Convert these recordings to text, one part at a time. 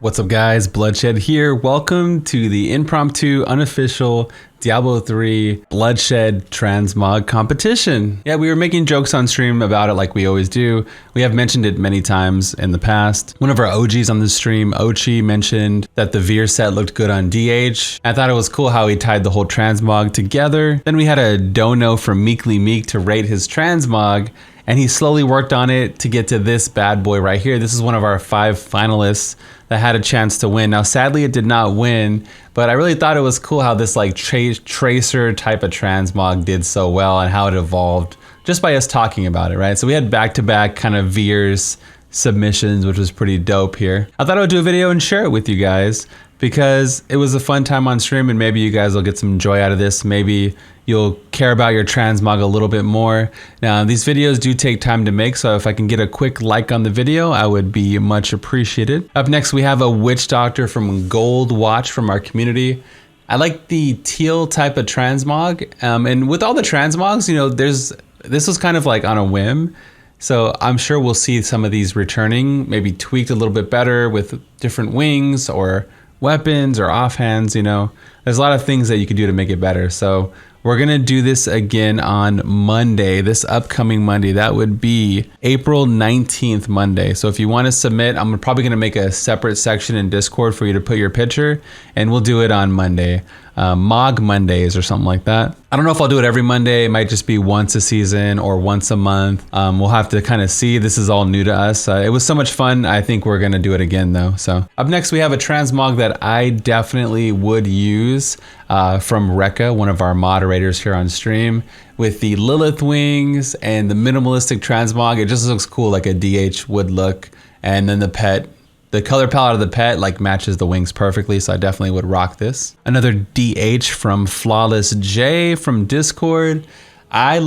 What's up guys, Bloodshed here. Welcome to the impromptu, unofficial Diablo 3 Bloodshed transmog competition. Yeah, we were making jokes on stream about it like we always do. We have mentioned it many times in the past. One of our OGs on the stream, Ochi, mentioned that the Veer set looked good on DH. I thought it was cool how he tied the whole transmog together. Then we had a dono from Meekly Meek to rate his transmog, and he slowly worked on it to get to this bad boy right here. This is one of our 5 finalists that had a chance to win. Now, sadly, it did not win, but I really thought it was cool how this like tracer type of transmog did so well and how it evolved just by us talking about it, right? So we had back-to-back kind of Veers submissions, which was pretty dope here. I thought I would do a video and share it with you guys because it was a fun time on stream, and maybe you guys will get some joy out of this. Maybe you'll care about your transmog a little bit more. Now, these videos do take time to make, so if I can get a quick like on the video, I would be much appreciated. Up next, we have a witch doctor from Gold Watch from our community. I like the teal type of transmog, and with all the transmogs, you know, this was kind of like on a whim. So I'm sure we'll see some of these returning, maybe tweaked a little bit better with different wings or weapons or offhands, you know. There's a lot of things that you could do to make it better. So we're gonna do this again on Monday, this upcoming Monday. That would be April 19th Monday. So if you wanna submit, I'm probably gonna make a separate section in Discord for you to put your picture, and we'll do it on Monday. Mog Mondays or something like that. I don't know if I'll do it every Monday. It might just be once a season or once a month. We'll have to kind of see. This is all new to us. It was so much fun. I think we're gonna do it again though. So up next we have a transmog that I definitely would use from Rekka, one of our moderators here on stream, with the Lilith wings and the minimalistic transmog. It just looks cool, like a DH would look. And then the pet, the color palette of the pet like matches the wings perfectly, so I definitely would rock this. Another DH from Flawless J from Discord. I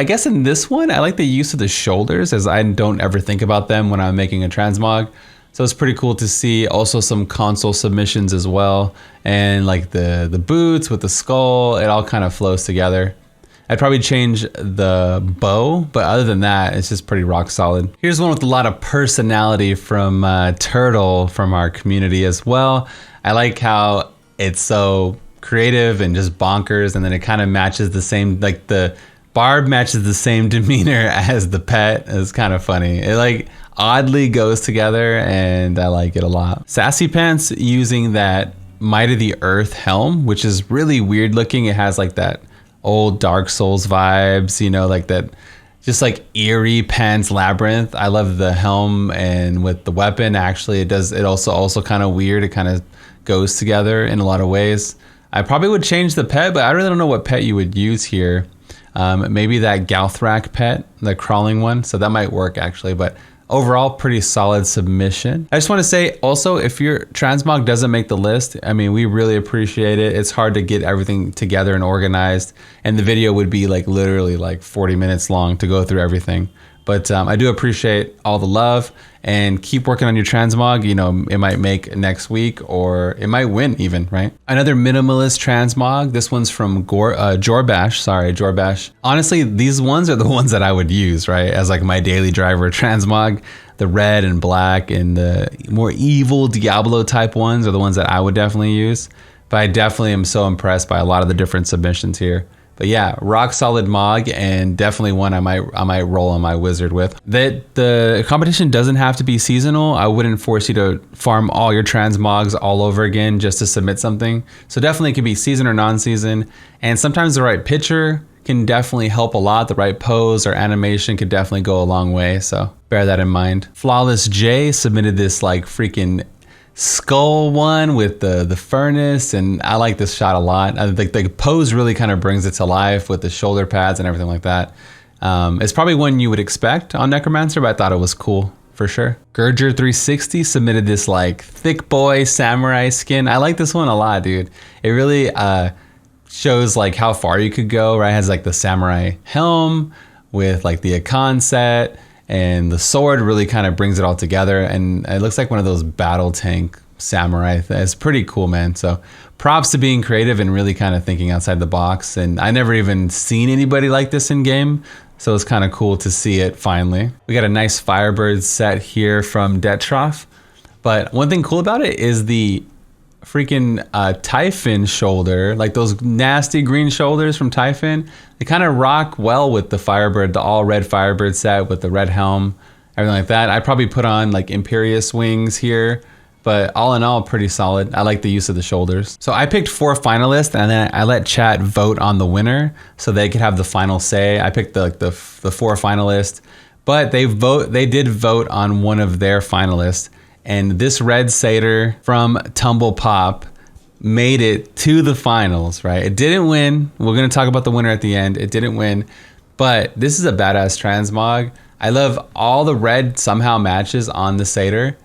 guess in this one, I like the use of the shoulders, as I don't ever think about them when I'm making a transmog. So it's pretty cool to see. Also some console submissions as well. And like the boots with the skull, it all kind of flows together. I'd probably change the bow, but other than that, it's just pretty rock solid. Here's one with a lot of personality from Turtle from our community as well. I like how it's so creative and just bonkers, and then it kind of matches the same, like the barb matches the same demeanor as the pet. It's kind of funny. It like oddly goes together, and I like it a lot. Sassy Pants using that Might of the Earth helm, which is really weird looking. It has like that old Dark Souls vibes, you know, like that just like eerie Pan's Labyrinth. I love the helm, and with the weapon, actually it also kind of weird. It kind of goes together in a lot of ways. I probably would change the pet, but I really don't know what pet you would use here. Maybe that Galthrak pet, the crawling one. So that might work actually, but overall, pretty solid submission. I just want to say also, if your transmog doesn't make the list, I mean, we really appreciate it. It's hard to get everything together and organized, and the video would be like literally like 40 minutes long to go through everything. But I do appreciate all the love, and keep working on your transmog. You know, it might make next week, or it might win even, right? Another minimalist transmog. This one's from Jorbash. Honestly, these ones are the ones that I would use, right? As like my daily driver transmog. The red and black and the more evil Diablo type ones are the ones that I would definitely use. But I definitely am so impressed by a lot of the different submissions here. But yeah, rock solid mog, and definitely one I might roll on my wizard with. The competition doesn't have to be seasonal. I wouldn't force you to farm all your transmogs all over again just to submit something. So definitely it could be season or non-season. And sometimes the right picture can definitely help a lot. The right pose or animation could definitely go a long way. So bear that in mind. Flawless J submitted this like freaking skull one with the furnace, and I like this shot a lot. I think the pose really kind of brings it to life with the shoulder pads and everything like that. It's probably one you would expect on Necromancer, but I thought it was cool for sure. Gurger360 submitted this like thick boy samurai skin. I like this one a lot, dude. It really shows like how far you could go, right? It has like the samurai helm with like the Akan set, and the sword really kind of brings it all together, and it looks like one of those battle tank samurai. It's pretty cool, man. So props to being creative and really kind of thinking outside the box. And I never even seen anybody like this in game, so it's kind of cool to see it finally. We got a nice Firebird set here from Detroff. But one thing cool about it is the freaking Typhon shoulder, like those nasty green shoulders from Typhon. They kind of rock well with the Firebird, the all red Firebird set with the red helm, everything like that. I'd probably put on like Imperious wings here, but all in all, pretty solid. I like the use of the shoulders. So I picked 4 finalists, and then I let chat vote on the winner so they could have the final say. I picked the 4 finalists, but they did vote on one of their finalists. And this red satyr from Tumble Pop made it to the finals, right? It didn't win. We're going to talk about the winner at the end. It didn't win, but this is a badass transmog. I love all the red somehow matches on the satyr.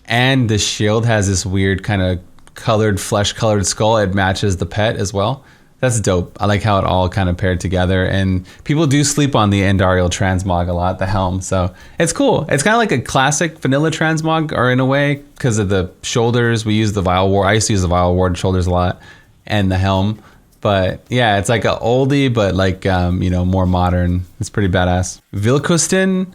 And the shield has this weird kind of colored, flesh-colored skull. It matches the pet as well. That's dope. I like how it all kind of paired together. And people do sleep on the Andariel transmog a lot, the helm. So it's cool. It's kind of like a classic vanilla transmog, or in a way, because of the shoulders. We use the Vile Ward. I used to use the Vile Ward shoulders a lot, and the helm. But yeah, it's like an oldie, but like, more modern. It's pretty badass. Vilkostin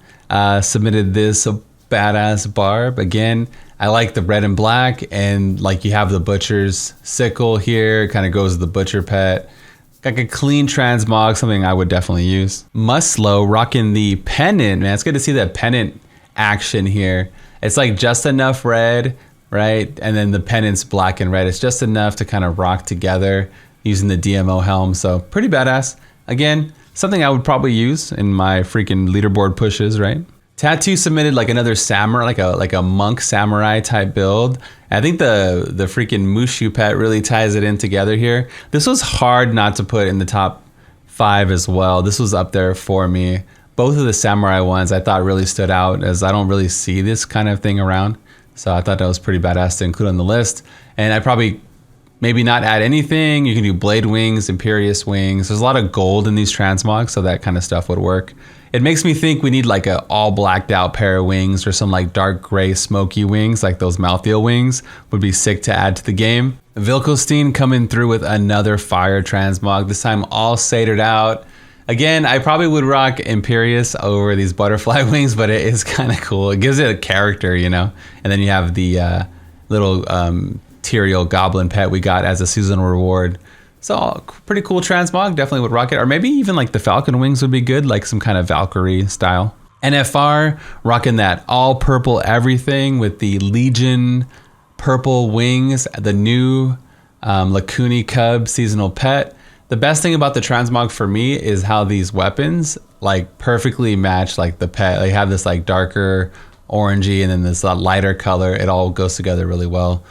submitted this badass barb. Again, I like the red and black, and like you have the butcher's sickle here. It kind of goes with the butcher pet. Like a clean transmog, something I would definitely use. Muslow rocking the pennant, man. It's good to see that pennant action here. It's like just enough red, right? And then the pennant's black and red. It's just enough to kind of rock together using the DMO helm. So pretty badass. Again, something I would probably use in my freaking leaderboard pushes, right? Tattoo submitted like another samurai, like a monk samurai type build. I think the freaking Mushu pet really ties it in together here. This was hard not to put in the top 5 as well. This was up there for me. Both of the samurai ones I thought really stood out, as I don't really see this kind of thing around. So I thought that was pretty badass to include on the list. And I probably maybe not add anything. You can do blade wings, Imperious wings. There's a lot of gold in these transmogs, so that kind of stuff would work. It makes me think we need like a all blacked out pair of wings, or some like dark gray smoky wings, like those Malthael wings would be sick to add to the game. Vilkostein coming through with another fire transmog, this time all satyred out. Again, I probably would rock Imperious over these butterfly wings, but it is kind of cool. It gives it a character, And then you have the little Tyrael goblin pet we got as a seasonal reward. So pretty cool transmog, definitely would rock it. Or maybe even like the falcon wings would be good, like some kind of Valkyrie style. NFR rocking that all purple everything with the Legion purple wings, the new Lacuni Cub seasonal pet. The best thing about the transmog for me is how these weapons like perfectly match like the pet. They have this like darker orangey and then this lighter color. It all goes together really well.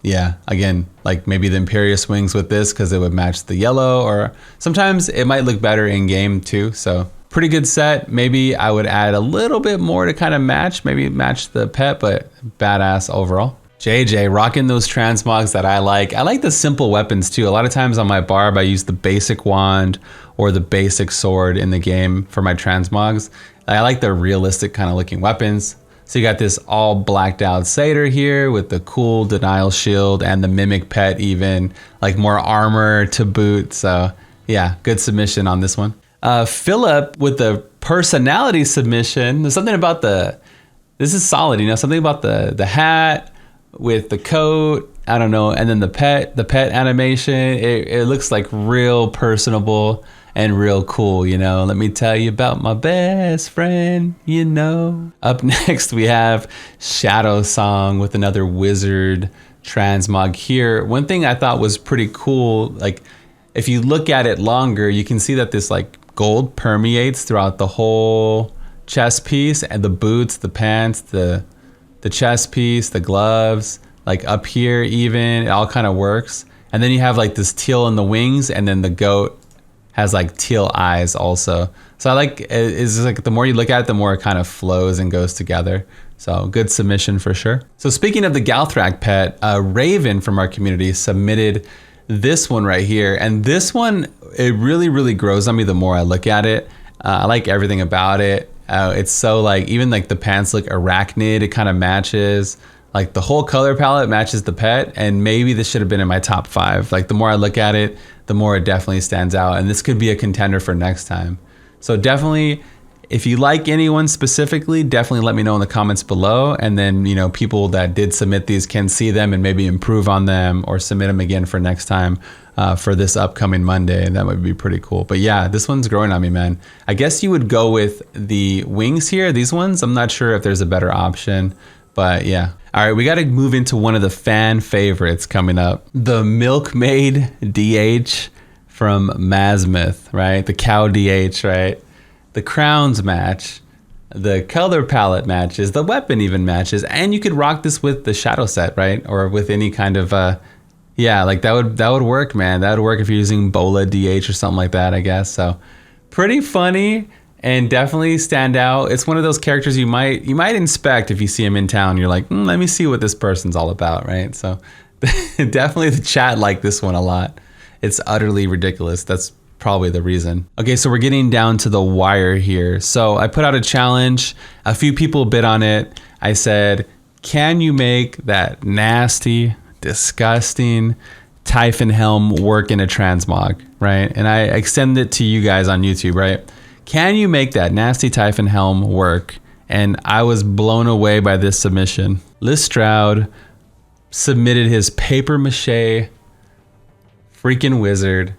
Yeah, again, like maybe the Imperious wings with this because it would match the yellow, or sometimes it might look better in game too. So pretty good set. Maybe I would add a little bit more to kind of match, maybe match the pet, but badass overall. JJ rocking those transmogs that I like. I like the simple weapons too. A lot of times on my barb, I use the basic wand or the basic sword in the game for my transmogs. I like the realistic kind of looking weapons. So you got this all blacked out satyr here with the cool denial shield and the mimic pet, even like more armor to boot. So yeah, good submission on this one. Philip with the personality submission. There's something about this is solid, something about the hat with the coat, I don't know, and then the pet animation. It looks like real personable and real cool, Let me tell you about my best friend, Up next, we have Shadow Song with another wizard transmog here. One thing I thought was pretty cool, like if you look at it longer, you can see that this like gold permeates throughout the whole chest piece, and the boots, the pants, the chest piece, the gloves, like up here even, it all kind of works. And then you have like this teal in the wings, and then the goat has like teal eyes also. So I like, it's like the more you look at it, the more it kind of flows and goes together. So good submission for sure. So speaking of the Galthrak pet, Raven from our community submitted this one right here. And this one, it really, really grows on me the more I look at it. I like everything about it. It's so like, even like the pants look arachnid, it kind of matches. Like the whole color palette matches the pet, and maybe this should have been in my top 5. Like the more I look at it, the more it definitely stands out, and this could be a contender for next time. So definitely, If you like anyone specifically, definitely let me know in the comments below. And then, you know, people that did submit these can see them and maybe improve on them or submit them again for next time for this upcoming Monday. That would be pretty cool. But yeah, this one's growing on me, man. I guess you would go with the wings here, these ones. I'm not sure if there's a better option, but yeah. All right, we got to move into one of the fan favorites coming up. The Milkmaid DH from Mazmoth, right? The cow DH, right? The crowns match, the color palette matches, the weapon even matches, and you could rock this with the shadow set, right? Or with any kind of, yeah, like that would work, man. That would work if you're using Bola DH or something like that, I guess. So pretty funny and definitely stand out. It's one of those characters you might inspect if you see him in town. You're like, let me see what this person's all about, right? So definitely the chat liked this one a lot. It's utterly ridiculous. That's probably the reason. Okay, so we're getting down to the wire here. So I put out a challenge. A few people bid on it. I said, can you make that nasty, disgusting Typhon helm work in a transmog, right? And I extended it to you guys on YouTube, right? Can you make that nasty Typhon helm work? And I was blown away by this submission. Liz Stroud submitted his paper mache freaking wizard,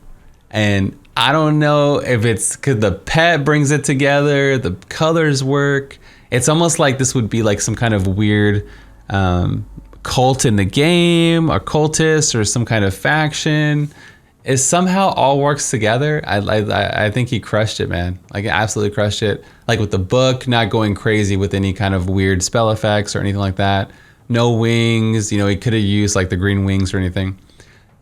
and I don't know if it's because the pet brings it together, the colors work. It's almost like this would be like some kind of weird cult in the game, or cultist, or some kind of faction. It somehow all works together. I think he crushed it, man. Like, absolutely crushed it. Like with the book, not going crazy with any kind of weird spell effects or anything like that. No wings, you know, he could have used like the green wings or anything.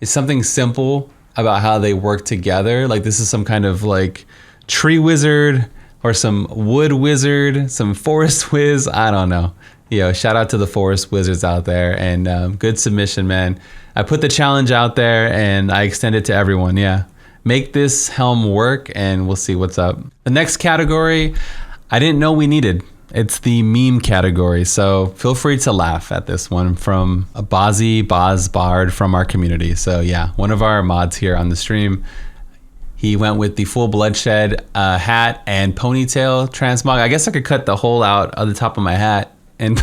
It's something simple about how they work together. Like this is some kind of like tree wizard or some wood wizard, some forest whiz. I don't know. You know, shout out to the forest wizards out there, and good submission, man. I put the challenge out there and I extend it to everyone. Yeah, make this helm work and we'll see what's up. The next category, I didn't know we needed. It's the meme category, so feel free to laugh at this one from a Boz Bard from our community. So yeah, one of our mods here on the stream, he went with the full Bluddshed hat and ponytail transmog. I guess I could cut the hole out of the top of my hat, and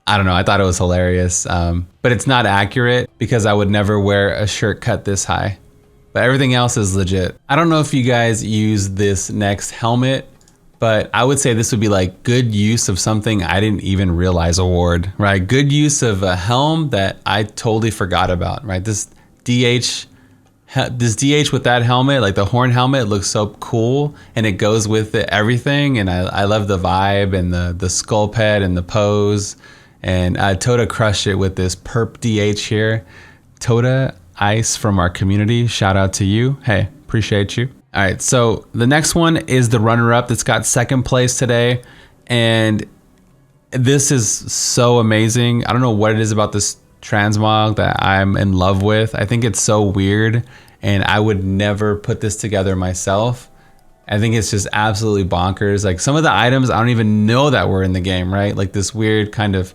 I don't know, I thought it was hilarious, but it's not accurate because I would never wear a shirt cut this high, but everything else is legit. I don't know if you guys use this next helmet, but I would say this would be like good use of something I didn't even realize award, right? Good use of a helm that I totally forgot about, right? This DH with that helmet, like the horn helmet, looks so cool, and it goes with it, everything. And I love the vibe and the skull pet and the pose. And Toda crushed it with this perp DH here. Toda Ice from our community, shout out to you. Hey, appreciate you. All right, so the next one is the runner-up that's got second place today, and this is so amazing. I don't know what it is about this transmog that I'm in love with. I think it's so weird, and I would never put this together myself. I think it's just absolutely bonkers. Like some of the items I don't even know that were in the game, right? Like this weird kind of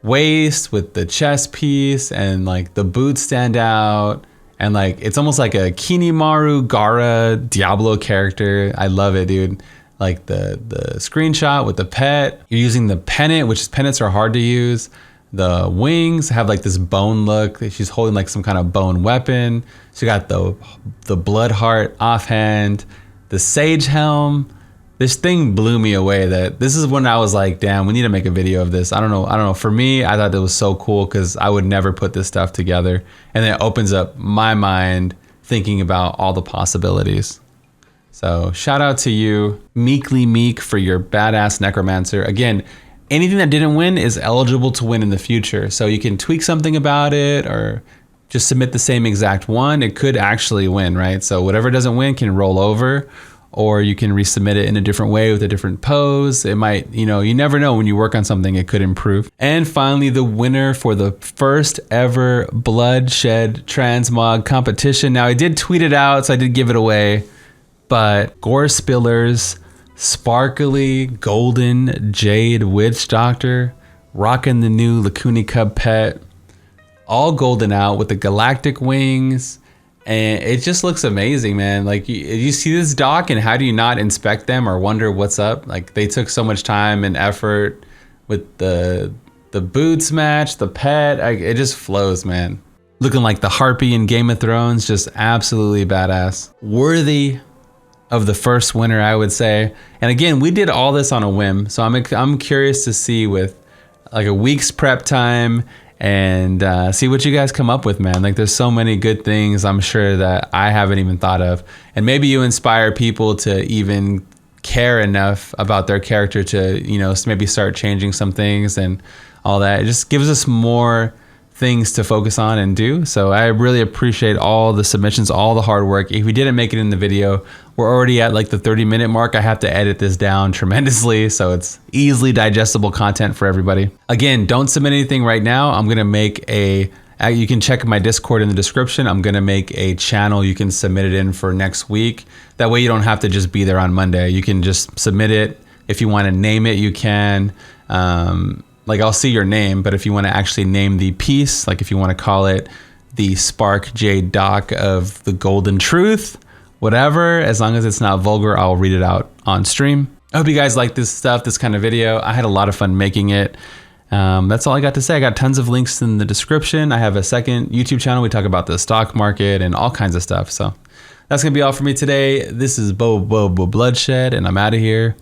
waist with the chest piece, and like the boots stand out. And like, it's almost like a Kinimaru Gara Diablo character. I love it, dude. Like the screenshot with the pet. You're using the pennant, which pennants are hard to use. The wings have like this bone look. She's holding like some kind of bone weapon. She got the blood heart offhand. The sage helm. This thing blew me away. That this is when I was like, damn, we need to make a video of this. I don't know. For me, I thought that was so cool because I would never put this stuff together. And then it opens up my mind thinking about all the possibilities. So shout out to you, Meekly Meek, for your badass necromancer. Again, anything that didn't win is eligible to win in the future. So you can tweak something about it or just submit the same exact one. It could actually win, right? So whatever doesn't win can roll over, or you can resubmit it in a different way with a different pose. It might, you know, you never know when you work on something, it could improve. And finally, the winner for the first ever Bluddshed transmog competition. Now I did tweet it out, so I did give it away, but Gore Spiller's sparkly golden jade witch doctor, rocking the new Lacuni Cub pet, all golden out with the galactic wings And it just looks amazing, man. Like you see this dock and how do you not inspect them or wonder what's up? Like they took so much time and effort with the boots match, the pet, it just flows, man. Looking like the Harpy in Game of Thrones, just absolutely badass. Worthy of the first winner, I would say. And again, we did all this on a whim. So I'm curious to see with like a week's prep time and see what you guys come up with, man. Like there's so many good things I'm sure that I haven't even thought of. And maybe you inspire people to even care enough about their character to, you know, maybe start changing some things and all that. It just gives us more things to focus on and do. So I really appreciate all the submissions, all the hard work. If we didn't make it in the video, we're already at like the 30-minute mark. I have to edit this down tremendously so it's easily digestible content for everybody. Again, don't submit anything right now. I'm gonna make you can check my Discord in the description. I'm gonna make a channel you can submit it in for next week. That way you don't have to just be there on Monday. You can just submit it. If you wanna name it, you can. Like I'll see your name, but if you want to actually name the piece, like if you want to call it the Spark Jade Dock of the Golden Truth, whatever, as long as it's not vulgar, I'll read it out on stream. I hope you guys like this stuff, this kind of video. I had a lot of fun making it. That's all I got to say. I got tons of links in the description. I have a second YouTube channel. We talk about the stock market and all kinds of stuff. So that's going to be all for me today. This is Bloodshed, and I'm out of here.